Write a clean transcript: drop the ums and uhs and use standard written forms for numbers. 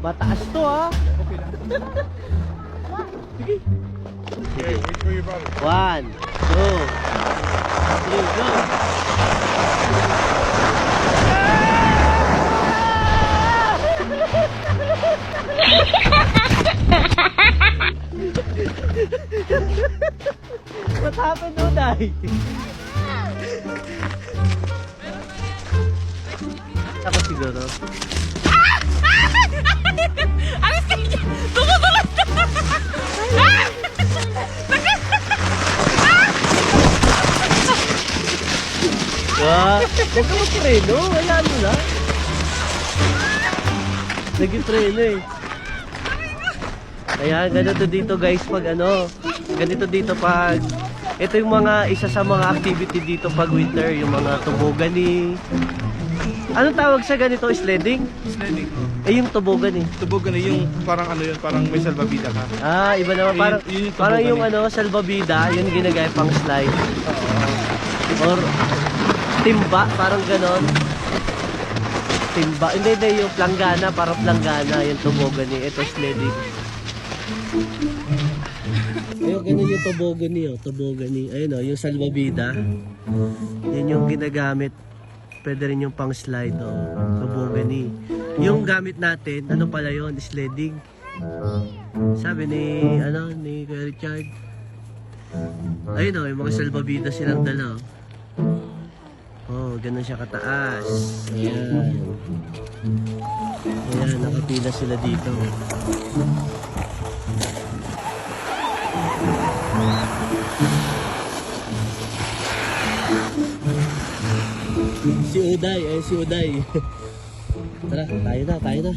Mataas to ha. Sige. Okay, wait for your brother. 1, 2, 3, go! What happened, Uday? Ako siguro. Alis ka dyan! Tumutulas na! Huwag ka magpreno, hayaan mo lang. Nag-preno eh. Ayan, ganito dito guys pag ano, ganito dito pag, ito yung mga, isa sa mga activity dito pag winter, yung mga tobogani. Anong tawag sa ganito? Sledding? Sledding. Eh yung tobogani. Tubugan na yung parang ano yun, parang may salbabida ka. Ah, iba naman. Parang, Yun yung parang yung tobogani. ano, salbabida, yun ginagaya pang slide. Or timba, parang ganon. Timba. Hindi, yung planggana, parang planggana, yung tobogani. Ito sledding. Ayun, ganun yung tobogani, oh. Tobogani. Ayun, oh, yung salbabida. Yun yung ginagamit. Pwede rin yung pang slide, oh. Tobogani. Yung gamit natin, ano pala yun? Sledding. Sabi ni, ni Kuya Richard. Ayun, oh, yung mga salbabida silang dala, oh. Oh, ganun siya kataas. Ayan. Ayan, nakapila sila dito. Si Uday, si Uday. Tara, tayo na.